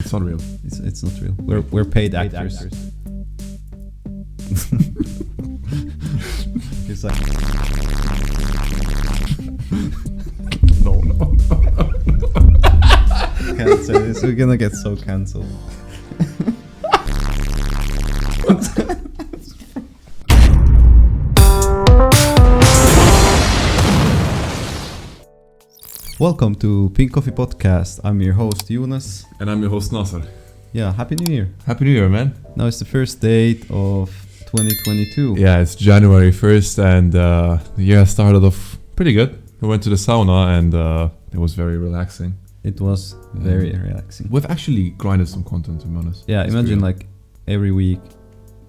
It's not real. It's not real. We're paid actors. It's like No. can't say this. We're gonna get so cancelled. Welcome to PinkCoffee podcast. I'm your host Jonas. And I'm your host Nasser. Yeah, Happy New Year. Happy New Year, man. Now it's the first date of 2022. Yeah, it's January 1st and the year started off pretty good. We went to the sauna and it was very relaxing. It was very relaxing. We've actually grinded some content, to be honest. Yeah, It's imagine pretty- like every week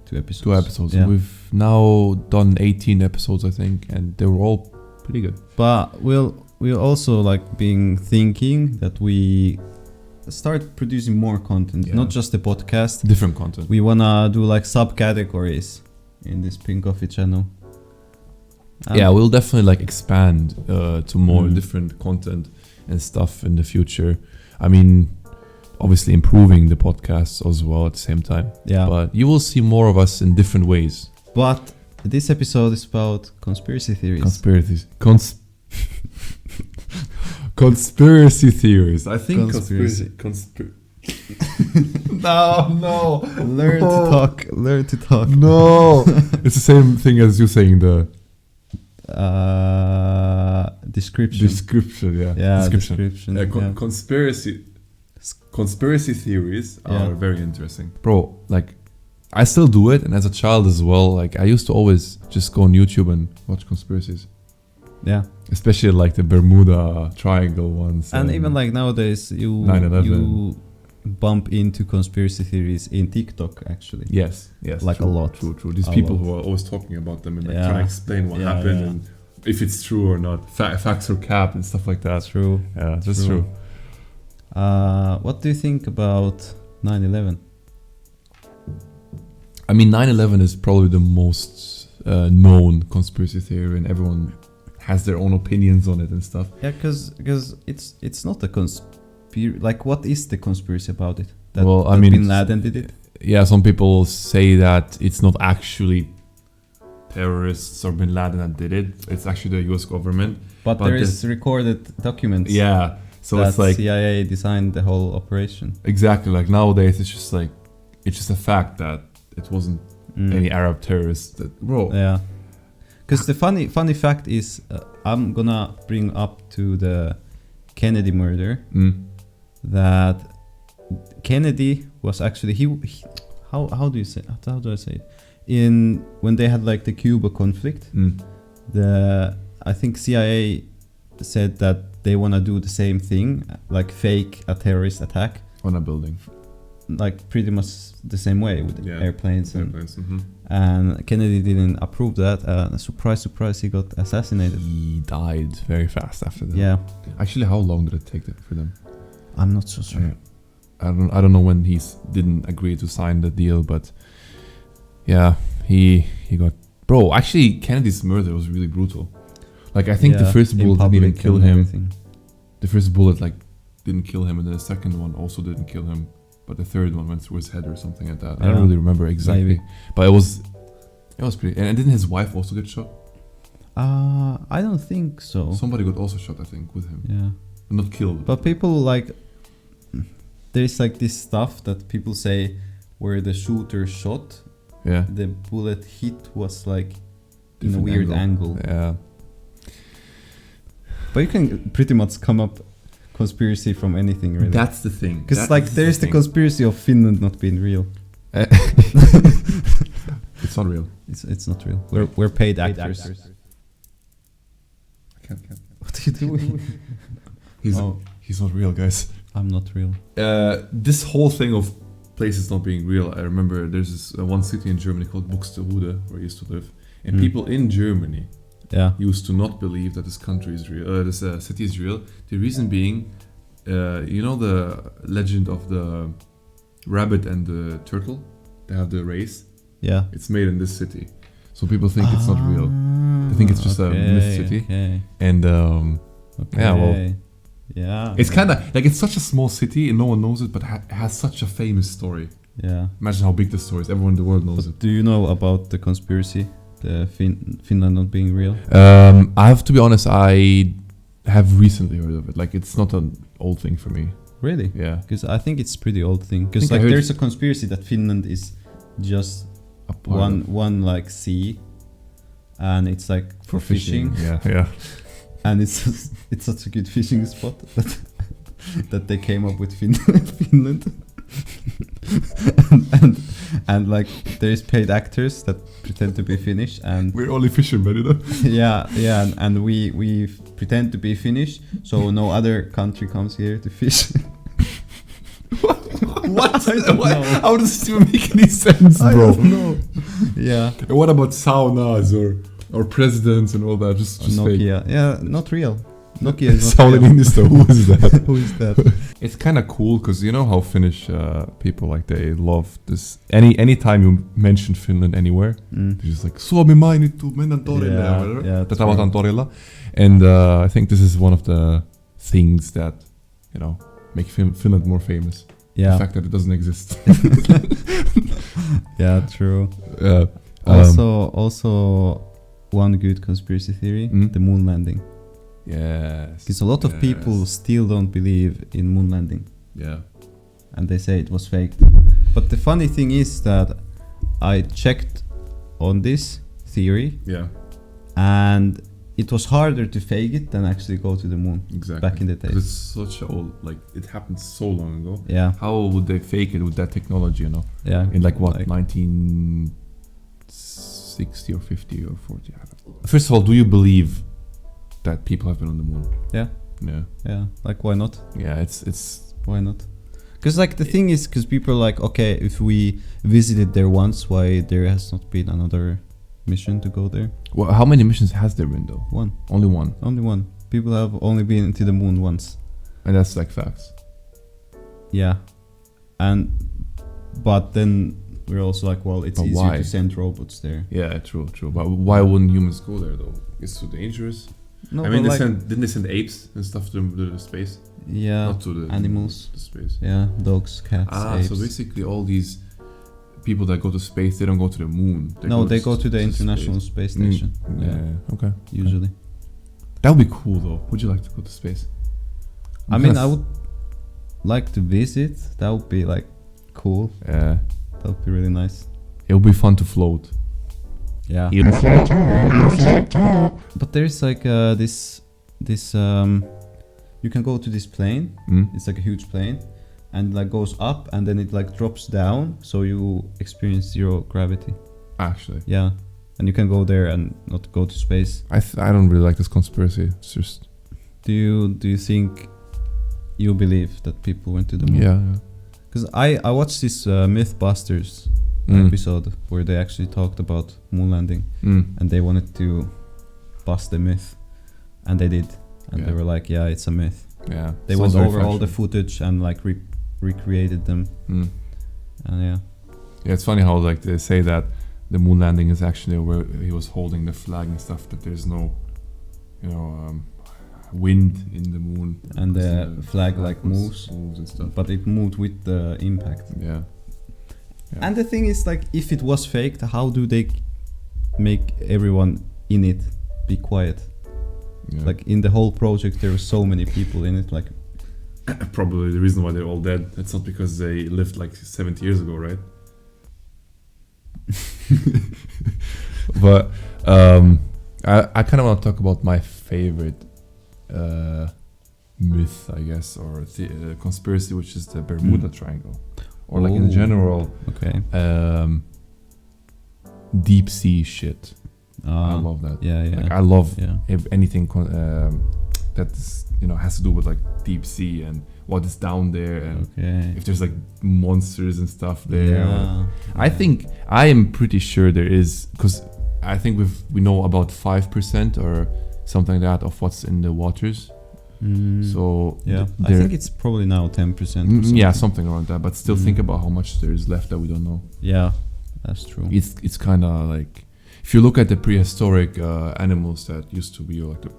2 episodes. 2 episodes. Yeah. We've now done 18 episodes, I think, and they were all pretty good. But we'll also like being thinking that we start producing more content, Yeah. not just the podcast. Different content. We wanna do like subcategories in this PinkCoffee channel. Yeah, we'll definitely like expand to more Mm. different content and stuff in the future. I mean, obviously improving the podcasts as well at the same time. Yeah. But you will see more of us in different ways. But this episode is about conspiracy theories. Conspiracy theories. I think Conspiracy. No. Learn to talk. No. It's the same thing as you saying the Description. description. Yeah. Yeah, Description. description. Yeah, Yeah. Conspiracy theories are Yeah. very interesting. Bro, like, I still do it, and as a child as well, like, I used to always just go on YouTube and watch conspiracies. Yeah. Especially like the Bermuda Triangle ones. And even like nowadays, you 9/11. you bump into conspiracy theories in TikTok actually. Yes, like true, a lot. True. These A people lot. who are always talking about them and like Yeah. trying to explain what Yeah, happened yeah. and if it's true or not, facts or cap and stuff like that. True. Yeah, that's true. What do you think about 9/11? I mean, 9/11 is probably the most known conspiracy theory, and everyone has their own opinions on it and stuff. Yeah, because it's not a conspiracy. Like, what is the conspiracy about it? That, Well, I that mean, Bin it's- Laden did it. Yeah, some people say that it's not actually terrorists or Bin Laden that did it. It's actually the US government. But there is recorded documents. Yeah, so that it's like CIA designed the whole operation. exactly like nowadays. It's just a fact that it wasn't Mm. any Arab terrorists. That, bro, Yeah. Because the funny fact is, I'm gonna bring up to the Kennedy murder that Kennedy was actually he how do I say it? When they had like the Cuba conflict, I think CIA said that they wanna do the same thing, like fake a terrorist attack, on a building. like pretty much the same way with airplanes. And Kennedy didn't approve that. Surprise, he got assassinated. He died very fast after that. Yeah, Actually, how long did it take for them? I'm not so sure. I don't know when he didn't agree to sign the deal, but yeah, he got. Bro, actually, Kennedy's murder was really brutal. Like, I think the first in bullet didn't even public kill and him. everything. The first bullet like didn't kill him, and then the second one also didn't kill him, but the third one went through his head or something like that. I don't Yeah. really remember exactly, Maybe. but it was pretty. And didn't his wife also get shot? I don't think so. Somebody got also shot, I think, with him, Yeah, not killed. but people like there's like this stuff that people say where the shooter shot, Yeah, the bullet hit was like in a Different weird angle. Yeah, But you can pretty much come up conspiracy from anything, really. that's the thing. Because like there's the conspiracy of Finland not being real. It's not real. It's not real. We're paid actors. I can't. What are you doing? He's not real, guys. I'm not real. This whole thing of places not being real, I remember there's this one city in Germany called Buxtehude where I used to live, and people in Germany used to not believe that this country is real, this city is real. The reason being, you know the legend of the rabbit and the turtle? They have the race. Yeah. It's made in this city. So people think it's not real. They think it's just a myth city. Okay. And Okay. yeah, well, Yeah. It's kind of like, it's such a small city and no one knows it, but it has such a famous story. Yeah. Imagine how big the story is. Everyone in the world knows it. Do you know about the conspiracy, the Finland not being real? I have to be honest, I have recently heard of it. Like, it's not an old thing for me. Really? Yeah. Because I think it's pretty old thing. Because like there's a conspiracy that Finland is just one like sea, and it's like for fishing. Yeah. And it's such a good fishing spot that they came up with Finland. and like there's paid actors that pretend to be Finnish, and we're only fishermen, you know. yeah, and we pretend to be Finnish, so no other country comes here to fish. What? I don't know. How does this even make any sense, bro? I don't know. Yeah. And what about saunas or presidents and all that? Just Nokia. fake. Yeah, not real. Nokia is not real. Minister, who is that? Who is that? It's kind of cool because you know how Finnish people, like, they love this. Anytime you mention Finland anywhere, they're just like, Suomi mainittu, mennään torille, or whatever. Yeah, Tavataan torilla. And I think this is one of the things that, you know, make Finland more famous. Yeah. The fact that it doesn't exist. Yeah, true. Also, one good conspiracy theory: the moon landing. Yes. Because a lot of people still don't believe in moon landing. Yeah. And they say it was faked. But the funny thing is that I checked on this theory. Yeah. And it was harder to fake it than actually go to the moon. Exactly. Back in the day. It's such a old, like, it happened so long ago. Yeah. How would they fake it with that technology, you know? Yeah. In like what, 1960 or 50 or 40? I don't know. First of all, do you believe that people have been on the moon? Yeah. Yeah. Yeah. Like, why not? Yeah, it's Why not? Because like the thing is, because people are like, okay, if we visited there once, why there has not been another mission to go there? Well, how many missions has there been though? One. Only one. Only one. People have only been to the moon once. And that's like facts. Yeah. But then we're also like, well, it's easier to send robots there. Yeah, true. But why wouldn't humans go there though? It's too dangerous. No, I mean, didn't they send apes and stuff to the space? Yeah. Not to the animals. The space. Yeah, dogs, cats, apes. So basically all these people that go to space, they don't go to the moon. They go to the International Space Station. Yeah. Okay. Usually. That would be cool though. Would you like to go to space? I mean, I would like to visit. That would be like cool. Yeah. That would be really nice. It would be fun to float. Yeah. But there's like this you can go to this plane. It's like a huge plane, and like goes up and then it like drops down, so you experience zero gravity. Actually. Yeah. And you can go there and not go to space. I don't really like this conspiracy. It's just. Do you think you believe that people went to the moon? Yeah. Because I watched this Mythbusters episode where they actually talked about moon landing, and they wanted to bust the myth, and they did, and they were like, yeah, it's a myth. Yeah. They went over all the footage and like recreated them. And yeah, it's funny how like they say that the moon landing is actually where he was holding the flag and stuff, that there's no, wind in the moon, and the flag like moves and stuff, but it moved with the impact. Yeah. And the thing is, like, if it was faked, how do they make everyone in it be quiet? Like in the whole project there were so many people in it, like probably the reason why they're all dead, it's not because they lived like 70 years ago, right? But I kind of want to talk about my favorite myth, I guess, or conspiracy, which is the Bermuda Triangle, or like in general, deep sea shit. I love that. Yeah. Like I love anything that's has to do with like deep sea and what is down there, and if there's like monsters and stuff there. I am pretty sure there is, because I think we know about 5% or something like that of what's in the waters. So I think it's probably now 10%. Yeah, something around that. But still, think about how much there is left that we don't know. Yeah, that's true. It's kind of like, if you look at the prehistoric animals that used to be like the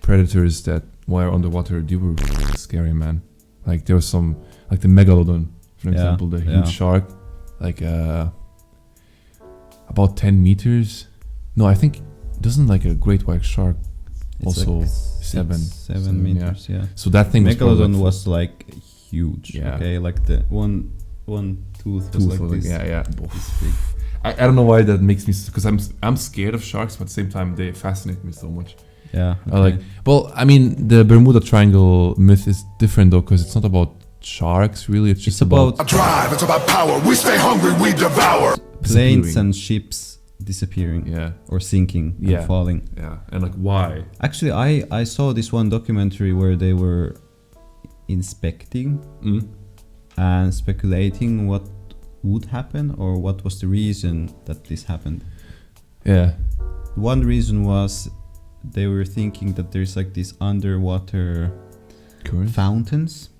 predators that were underwater, they were scary, man. Like there was some, like the megalodon, for example, the huge shark, like about 10 meters. No, I think doesn't like a great white shark it's also like 7 meters. Yeah. So that thing megalodon was like huge. Yeah. Okay, like the one tooth was like this. Yeah. This big. I don't know why that makes me, because I'm scared of sharks, but at the same time they fascinate me so much. Yeah. Okay. I mean, the Bermuda Triangle myth is different though, because it's not about sharks really. It's just about a drive. It's about power. We stay hungry. We devour. Planes and ships disappearing. Yeah. Or sinking. And falling. Yeah. And like why? Actually, I saw this one documentary where they were inspecting and speculating what would happen or what was the reason that this happened. Yeah. One reason was they were thinking that there's like these underwater fountains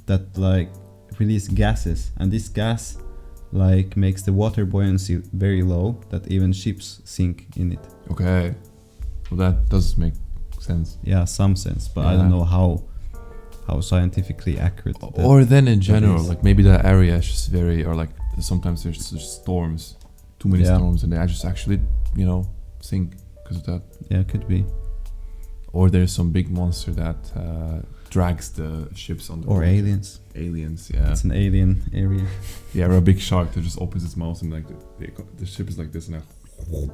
that like release gases, and this gas like makes the water buoyancy very low that even ships sink in it. Okay. Well, that does make sense. Yeah, some sense, but I don't know how scientifically accurate. Or then in general, like maybe that area is just very, or like sometimes there's just storms, too many storms, and they just actually, sink because of that. Yeah, it could be. Or there's some big monster that drags the ships on the or boat. aliens. Aliens, yeah. It's an alien area. Yeah, or a big shark that just opens its mouth and like the ship is like this and like.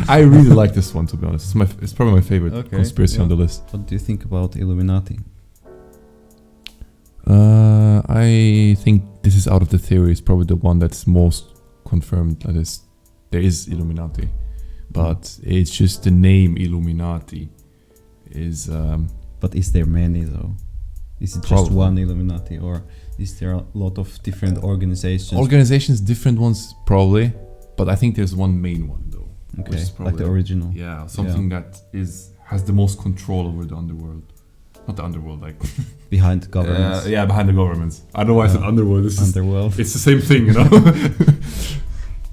I really like this one, to be honest. It's probably my favorite conspiracy on the list. What do you think about Illuminati? I think this is out of the theories probably the one that's most confirmed. That is, there is Illuminati, but it's just the name Illuminati is. But is there many though? Is it just one Illuminati, or is there a lot of different organizations? Organizations, different ones probably. But I think there's one main one though. Okay, which is probably, like the original. Yeah, something that has the most control over the underworld. Not the underworld, like behind governments. Behind the governments. I don't know why I said underworld. Underworld. It's the same thing,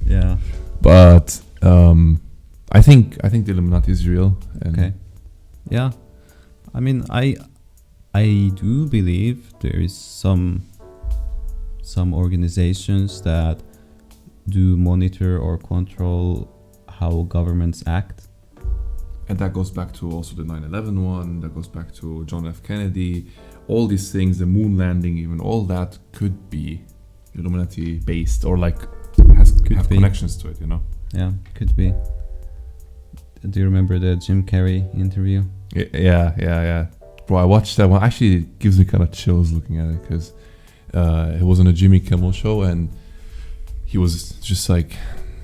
Yeah. But I think the Illuminati is real. Okay. Yeah. I mean, I do believe there is some organizations that do monitor or control how governments act. And that goes back to also the 9/11 one, that goes back to John F. Kennedy, all these things, the moon landing even, all that could be Illuminati based or like have connections to it, Yeah, could be. Do you remember the Jim Carrey interview? Yeah. Bro, I watched that one. Actually, it gives me kind of chills looking at it because it was on a Jimmy Kimmel show and he was just like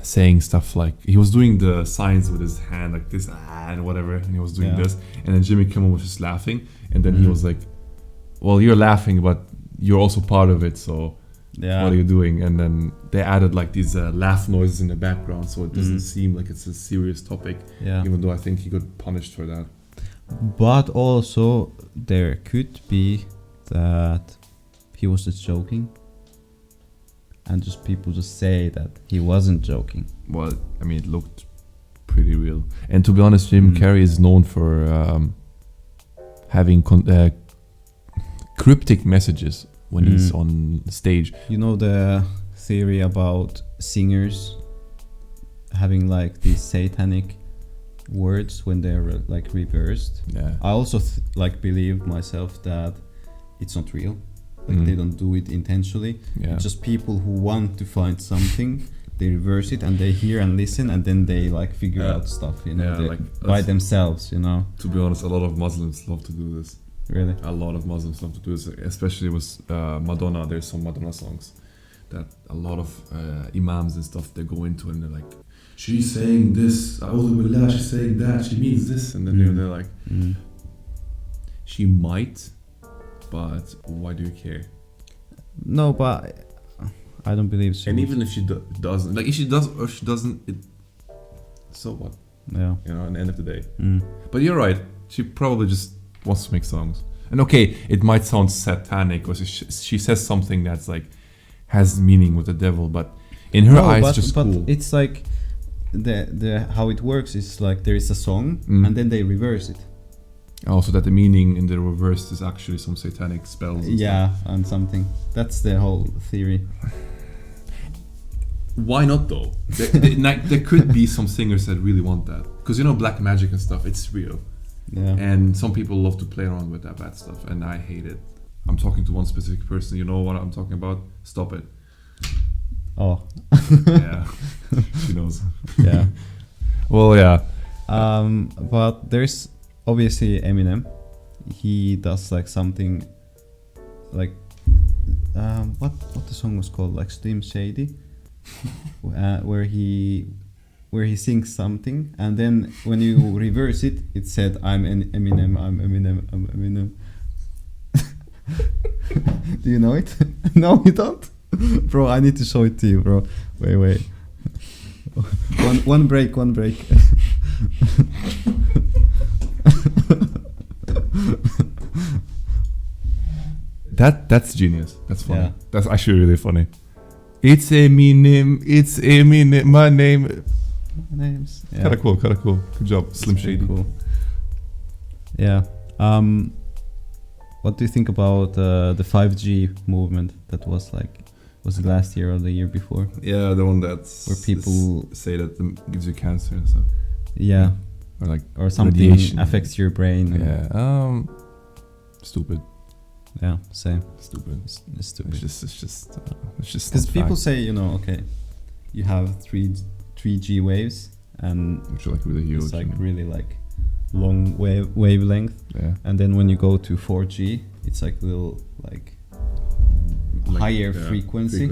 saying stuff like he was doing the signs with his hand like this and whatever, and he was doing this, and then Jimmy Kimmel was just laughing, and then he was like, well, you're laughing but you're also part of it, so what are you doing? And then they added like these laugh noises in the background so it doesn't seem like it's a serious topic, even though I think he got punished for that. But also there could be that he was just joking and just people just say that he wasn't joking. Well, I mean, it looked pretty real. And to be honest, Jim Carrey is known for having cryptic messages when he's on stage. You know the theory about singers having like these satanic words when they're like reversed? Yeah. I also believe myself that it's not real. Like they don't do it intentionally. It's just people who want to find something, they reverse it and they hear and listen and then they like figure out stuff, by themselves, To be honest, a lot of Muslims love to do this. Really? A lot of Muslims love to do this, especially with Madonna. There's some Madonna songs that a lot of imams and stuff, they go into and they're like, she's saying this, A'udhu Billah, she's saying that, she means this, and then they're like, she might, but why do you care? No, but I don't believe so. And even if she doesn't, like if she does or she doesn't, so what? Yeah. At the end of the day. But you're right. She probably just wants to make songs. And okay, it might sound satanic, or she says something that's like has meaning with the devil, but in her eyes, just but cool. It's like the how it works is like there is a song and then they reverse it. Also, that the meaning in the reverse is actually some satanic spells. And stuff. And something. That's the whole theory. Why not though? There could be some singers that really want that, because black magic and stuff, it's real. Yeah. And some people love to play around with that bad stuff, and I hate it. I'm talking to one specific person. You know what I'm talking about? Stop it. Oh. Yeah. She knows. Yeah. Well, yeah. But there's obviously Eminem. He does like something like what the song was called, like Slim Shady, where he sings something, and then when you reverse it, it said I'm Eminem, I'm Eminem, I'm Eminem. Do you know it? No, you don't? Bro, I need to show it to you, bro. Wait. One break. That's genius. That's funny. Yeah. That's actually really funny. It's Eminem, my name. Names. Yeah. Kinda cool. Good job, Slim Shady. Cool. Yeah. What do you think about the 5G movement that was it last year or the year before? Yeah, the one that's where people say that gives you cancer and stuff. Yeah. Or something radiation. affects your brain. Yeah. Stupid. Yeah, same. Stupid. It's stupid. It's just because people say, okay, you have 3G waves, and which are like really huge. It's like really like long wavelength. Yeah. And then when you go to 4G, it's like little like higher frequency.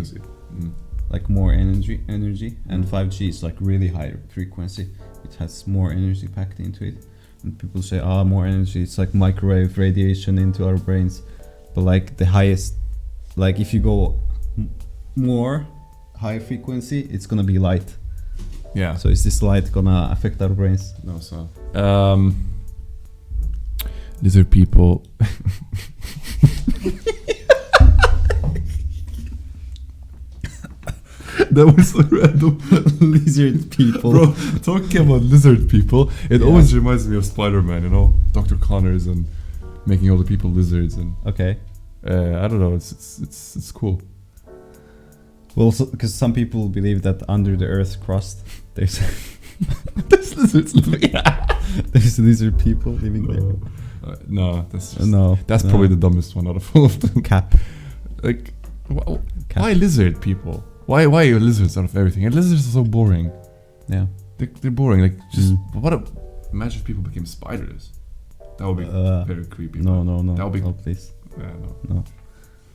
Like more energy. And 5G is like really high frequency. It has more energy packed into it. And people say, more energy. It's like microwave radiation into our brains. But like the highest, like if you go more high frequency, it's gonna be light. Yeah. So is this light gonna affect our brains? No, so lizard people. That was so random. Lizard people. Bro, talking about lizard people, it always reminds me of Spider-Man, Dr. Connors and making all the people lizards and okay. I don't know, it's cool. Well, because some people believe that under the Earth's crust there's lizards living. There's lizard people living there. No, that's probably the dumbest one out of all of them. Cap. Like, why lizard people? Why are you lizards out of everything? And lizards are so boring. Yeah. They're boring. Like, just imagine if people became spiders. That would be very creepy. No. That would be. Oh, please. Yeah, no.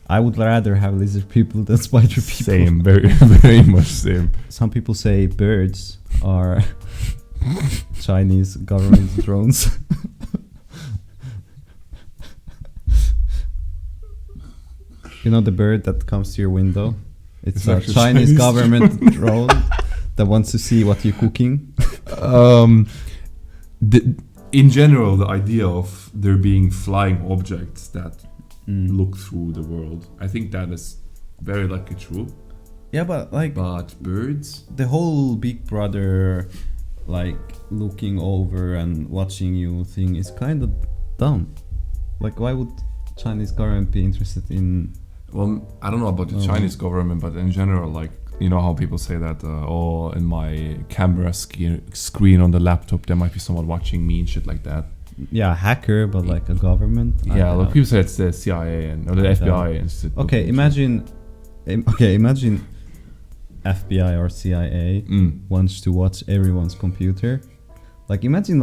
I would rather have lizard people than spider people. Same, very, very much same. Some people say birds are Chinese government drones. The bird that comes to your window? It's a Chinese government drone that wants to see what you're cooking. In general, the idea of there being flying objects that look through the world, I think that is very likely true. Yeah, but birds, the whole Big Brother looking over and watching you thing is kind of dumb. Why would Chinese government be interested in? Well, I don't know about the Chinese government, but in general, how people say that in my camera screen on the laptop there might be someone watching me and shit like that. Yeah, hacker, but a government. Yeah, people say it's the CIA or the FBI and shit. Okay, imagine FBI or CIA wants to watch everyone's computer. Imagine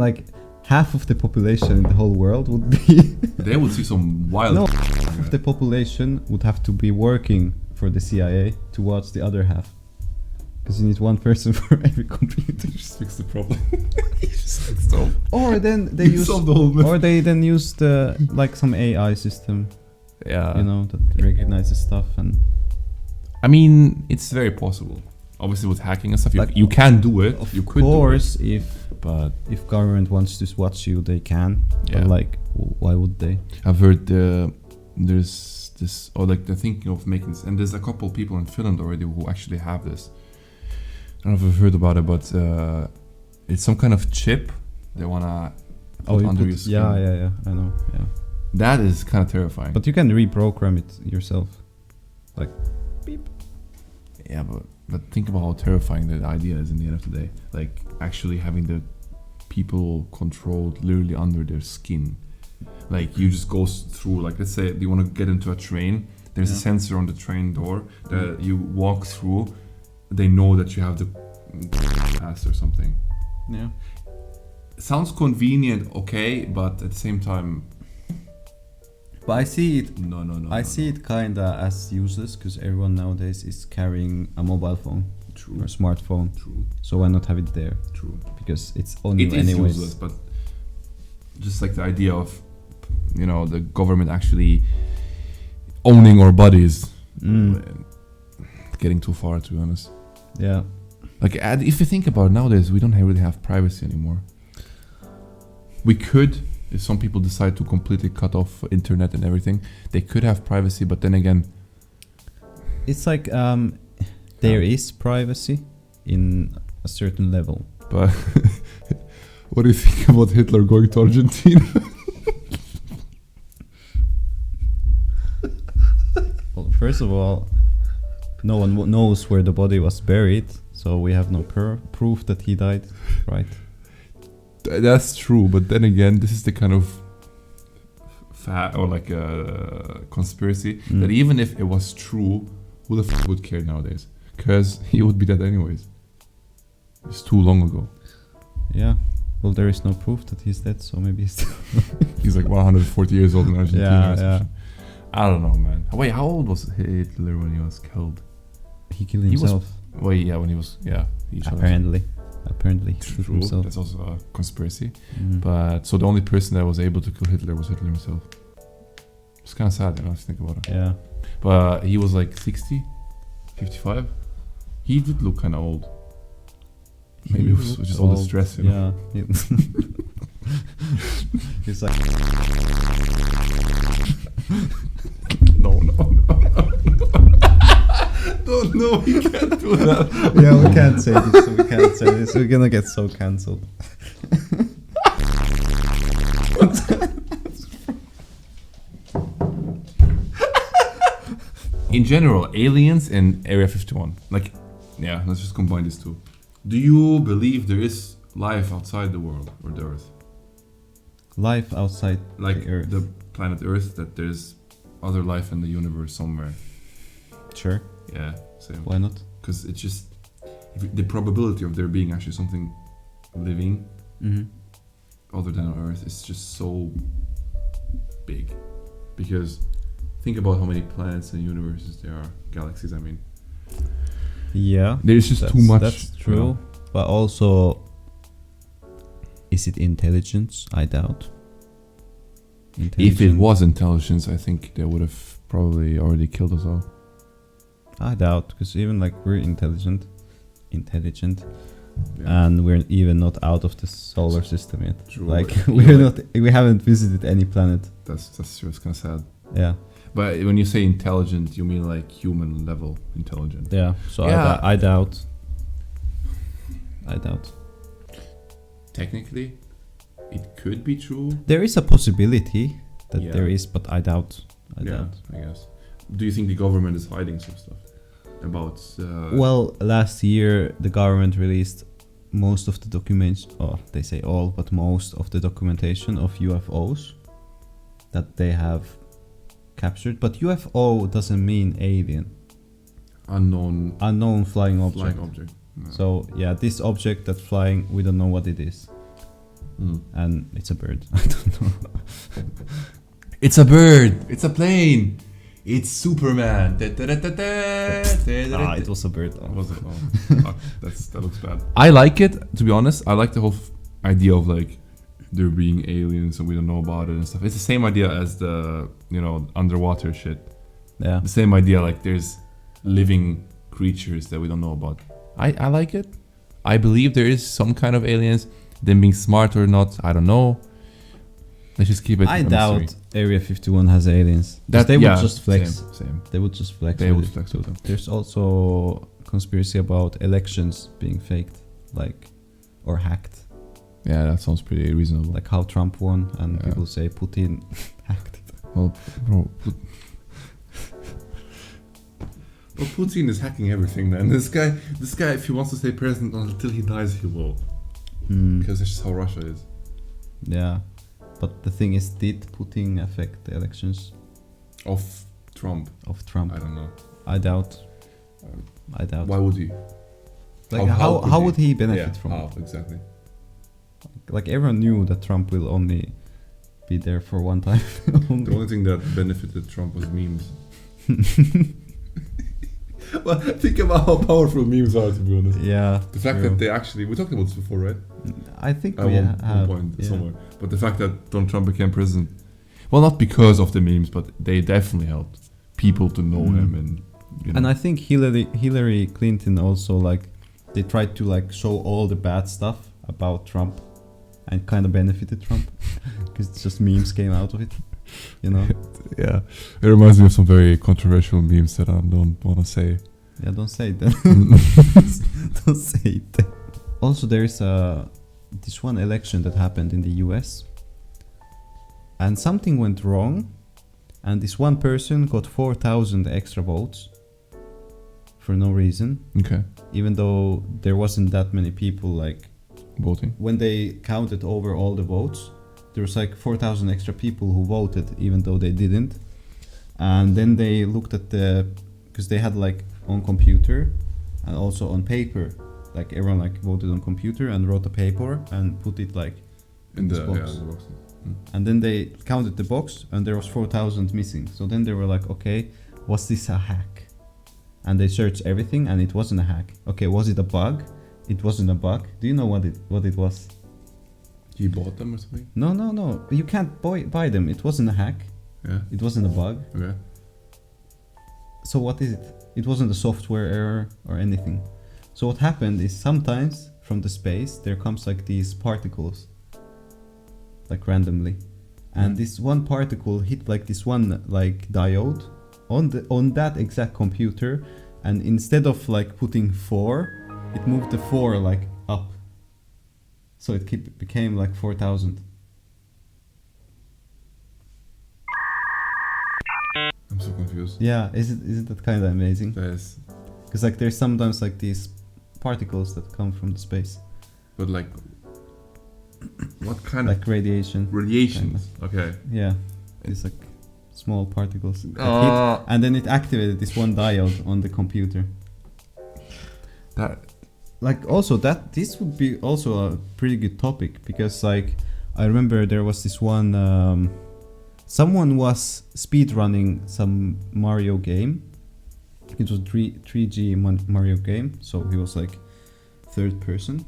half of the population in the whole world would be. They would see some wild. No, half of the population would have to be working for the CIA to watch the other half. Because you need one person for every computer. Just fix the problem. Or then they use, or they then use the some AI system. Yeah. That recognizes stuff and. I mean, it's very possible. Obviously, with hacking and stuff, you can do it. Of course, if government wants to watch you, they can. Yeah. But why would they? I've heard there's this, or they're thinking of making this, and there's a couple people in Finland already who actually have this. don't know if you've heard about it, but it's some kind of chip they wanna put under your skin. Yeah. I know. Yeah. That is kind of terrifying. But you can reprogram it yourself, like beep. Yeah, but think about how terrifying that idea is in the end of the day. Like actually having the people controlled literally under their skin. Like you just go through, like let's say you want to get into a train. There's a sensor on the train door that you walk through. They know that you have the pass or something. Yeah. Sounds convenient, okay, but at the same time. But I see it. No. I see it kinda as useless because everyone nowadays is carrying a mobile phone. True. Or a smartphone. True. So why not have it there? True. Because it's on you It anyways. is useless, but just like the idea of, the government actually owning our bodies, getting too far, to be honest. Yeah. Like if you think about it, nowadays, we don't really have privacy anymore. We could, if some people decide to completely cut off internet and everything, they could have privacy, but then again, it's like there is privacy in a certain level. But what do you think about Hitler going to Argentina? Well, first of all, no one knows where the body was buried, so we have no proof that he died, right? That's true, but then again, this is the kind of conspiracy that even if it was true, who the f would care nowadays? Because he would be dead anyways. It's too long ago. Yeah. Well, there is no proof that he's dead, so maybe he's he's like 140 years old in Argentina. Yeah. I don't know, man. Wait, how old was Hitler when he was killed? He killed himself. When he was, he shot Apparently he himself. killed True. himself. That's also a conspiracy. But so the only person that was able to kill Hitler was Hitler himself. It's kind of sad, if you think about it. Yeah. But he was like 60, 55. He did look kind of old. Maybe it was just all the stress, Yeah. He's like... No. No, we can't do that. Yeah, we can't say this. We're gonna get so cancelled. In general, aliens and Area 51. Let's just combine these two. Do you believe there is life outside the world or the Earth? Life outside the Earth. The planet Earth, that there's other life in the universe somewhere. Sure. Yeah, same. Why not? Because it's just the probability of there being actually something living other than on Earth is just so big. Because think about how many planets and universes there are, galaxies, I mean. Yeah. There's just too much. That's true. But also, is it intelligence? I doubt. If it was intelligence, I think they would have probably already killed us all. I doubt, because even we're intelligent, and we're even not out of the solar system yet. True. We haven't visited any planet. That's true. It's kind of sad. Yeah. But when you say intelligent, you mean like human level intelligent. Yeah. So yeah. I doubt. Technically, it could be true. There is a possibility that there is, but I doubt. I guess. Do you think the government is hiding some stuff about? Well, last year the government released most of the documents. Oh, they say all, but most of the documentation of UFOs that they have captured. But UFO doesn't mean alien. Unknown flying object. No. So this object that's flying, we don't know what it is. And it's a bird. I don't know. It's a bird. It's a plane. It's Superman. It was a bird. Oh. Was it? Oh, that looks bad. I like it, to be honest. I like the whole idea of there being aliens and we don't know about it and stuff. It's the same idea as the underwater shit. Yeah. The same idea, there's living creatures that we don't know about. I like it. I believe there is some kind of aliens. Them being smart or not, I don't know. Let's just keep it. I doubt mystery. Area 51 has aliens. They would just flex. Same. They would just flex. They would flex with them. There's also conspiracy about elections being faked, like, or hacked. Yeah, that sounds pretty reasonable. Like how Trump won, and people say Putin hacked it. Well, bro. Well, Putin is hacking everything, man. This guy, if he wants to stay president until he dies, he will. Because that's just how Russia is. Yeah. But the thing is, did Putin affect the elections? Of Trump? I don't know. I doubt. Why would he? Like, how would he benefit from it? Exactly. Like, everyone knew that Trump will only be there for one time. The only thing that benefited Trump was memes. Well, think about how powerful memes are, to be honest. Yeah. The fact that they actually... We talked about this before, right? I think at one point somewhere. But the fact that Donald Trump became president... Well, not because of the memes, but they definitely helped people to know him. And, you know. And I think Hillary Clinton also, like... They tried to, like, show all the bad stuff about Trump. And kind of benefited Trump. Because just memes came out of it. You know? Yeah. It reminds me of some very controversial memes that I don't want to say. Yeah, don't say it then. Don't say it then. Also, there is this one election that happened in the US. And something went wrong. And this one person got 4,000 extra votes. For no reason. Okay. Even though there wasn't that many people, like... Voting? When they counted over all the votes, there was like 4,000 extra people who voted, even though they didn't. And then they looked at because they had like on computer and also on paper. Like everyone like voted on computer and wrote a paper and put it like in the box. Yeah, in the box. And then they counted the box and there was 4,000 missing. So then they were like, okay, was this a hack? And they searched everything and it wasn't a hack. Okay, was it a bug? It wasn't a bug. Do you know what it was? You bought them or something? No. You can't buy them. It wasn't a hack. Yeah. It wasn't a bug. Okay. So what is it? It wasn't a software error or anything. So what happened is sometimes from the space there comes like these particles, like randomly, and this one particle hit like this one like diode on that exact computer, and instead of like putting 4, it moved the 4 like up. So it became like 4,000. I'm so confused. Yeah, isn't that kind of amazing? That is. Because like there's sometimes like these particles that come from the space. But like, what kind of? Like radiation. Radiations. Okay. Yeah, these like small particles that hit, and then it activated this one diode on the computer. That. Like also this would be also a pretty good topic, because like I remember there was this one someone was speedrunning some Mario game. It was 3G Mario game, so he was like third person.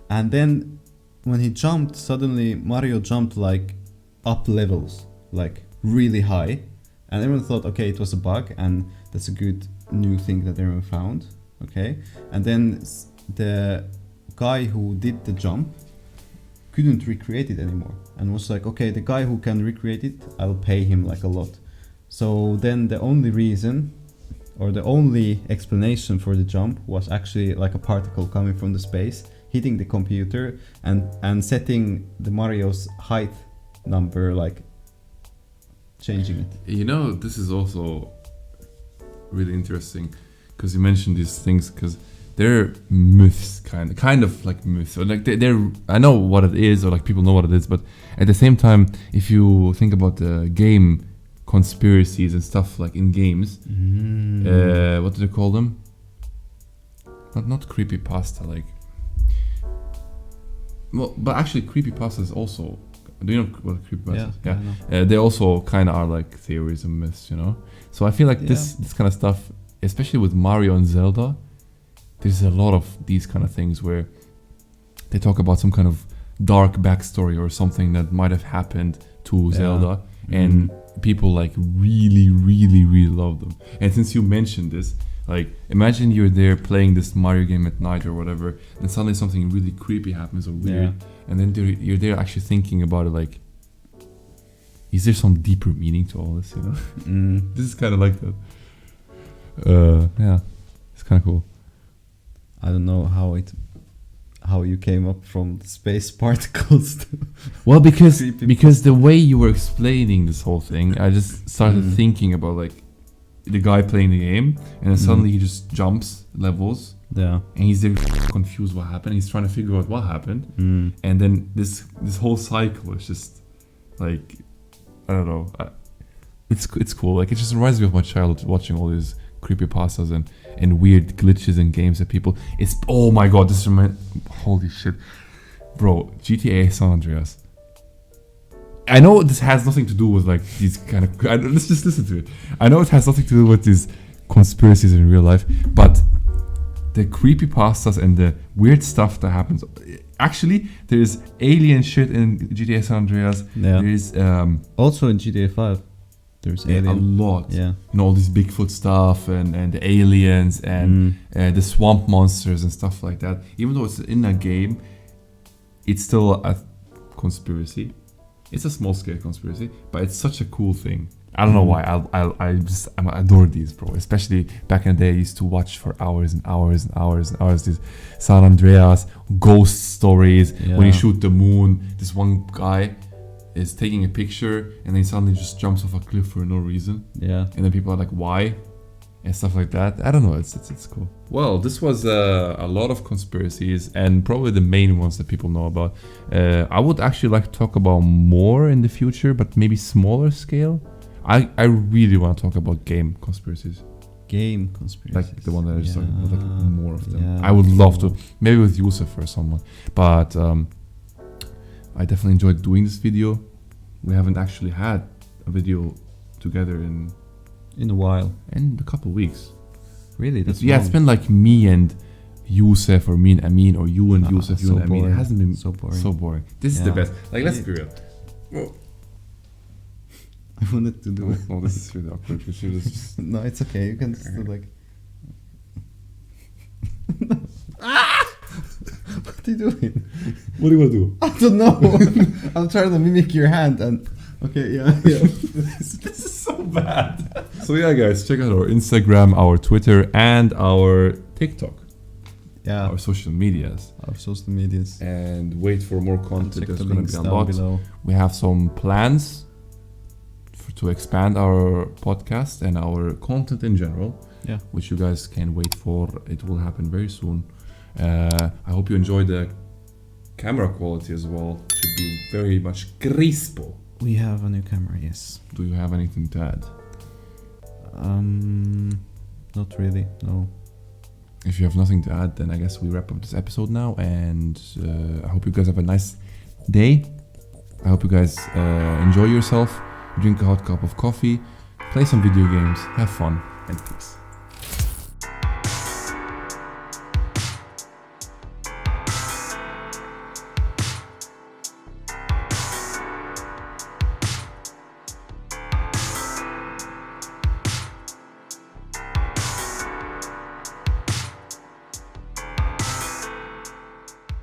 And then when he jumped, suddenly Mario jumped like up levels, like really high, and everyone thought, okay, it was a bug, and that's a good new thing that everyone found. Okay, and then the guy who did the jump couldn't recreate it anymore, and was like, okay, the guy who can recreate it, I'll pay him like a lot. So then the only reason, or the only explanation for the jump, was actually like a particle coming from the space, hitting the computer and setting the Mario's height number, like changing it. You know, this is also really interesting, because you mentioned these things, because they're myths, kind of like myths, or like they're I know what it is, or like people know what it is, but at the same time, if you think about the game conspiracies and stuff like in games, what do they call them? Not creepypasta, like. Well, but actually, creepypasta is also. Do you know what creepypasta is? Yeah. They also kind of are like theories and myths, you know. So I feel like this kind of stuff, especially with Mario and Zelda, there's a lot of these kind of things where they talk about some kind of dark backstory or something that might have happened to Zelda, and people like really, really, really love them. And since you mentioned this, like imagine you're there playing this Mario game at night or whatever, and suddenly something really creepy happens or weird, and then you're there actually thinking about it, like, is there some deeper meaning to all this, you know? This is kind of like that. Yeah. It's kind of cool. I don't know how you came up from space particles to well, because the way you were explaining this whole thing, I just started thinking about like the guy playing the game, and then suddenly he just jumps levels. Yeah. And he's confused what happened. He's trying to figure out what happened. And then this whole cycle is just like, I don't know. It's cool. Like, it just reminds me of my childhood watching all these creepypastas and weird glitches in games that people. It's oh my god, this reminds. Holy shit, bro! GTA San Andreas. I know this has nothing to do with like these kind of. Let's just listen to it. I know it has nothing to do with these conspiracies in real life, but the creepypastas and the weird stuff that happens. Actually, there's alien shit in GTA San Andreas. Yeah. There's also in GTA 5. There's alien. A lot. Yeah. You know, all this Bigfoot stuff and the aliens and the swamp monsters and stuff like that. Even though it's in a game, it's still a conspiracy. It's a small scale conspiracy, but it's such a cool thing. I don't know why. I adore these, bro. Especially back in the day, I used to watch for hours and hours and hours and hours these San Andreas ghost stories. Yeah. When you shoot the moon, this one guy is taking a picture and then suddenly just jumps off a cliff for no reason. Yeah. And then people are like, why? And stuff like that. I don't know. It's cool. Well, this was a lot of conspiracies and probably the main ones that people know about. I would actually like to talk about more in the future, but maybe smaller scale. I really want to talk about game conspiracies. Game conspiracies. Like the one that I just talked about, like more of them. Yeah, I would love to. Maybe with Yusuf or someone. But I definitely enjoyed doing this video. We haven't actually had a video together in a while. In a couple of weeks. Really? That's yeah, it's been like me and Yusuf or me and Amin or you and Yusuf, you so and Amin. boring. It hasn't been So boring. so boring. This is the best. Like, let's be real. I wanted to do it. Oh, this is really awkward. We should just... No, it's okay. You can just do like. What are you doing? What do you want to do? I don't know. I'm trying to mimic your hand and. Okay, yeah. This is so bad. So yeah, guys, check out our Instagram, our Twitter, and our TikTok. Yeah. Our social medias. Our social medias. And wait for more content that's the going links to be down unlocked. below. We have some plans to expand our podcast and our content in general. Yeah. Which you guys can wait for. It will happen very soon. I hope you enjoy the camera quality as well. It should be very much crispo. We have a new camera, yes. Do you have anything to add? Not really, no. If you have nothing to add, then I guess we wrap up this episode now. And I hope you guys have a nice day. I hope you guys enjoy yourself. Drink a hot cup of coffee. Play some video games. Have fun. And peace.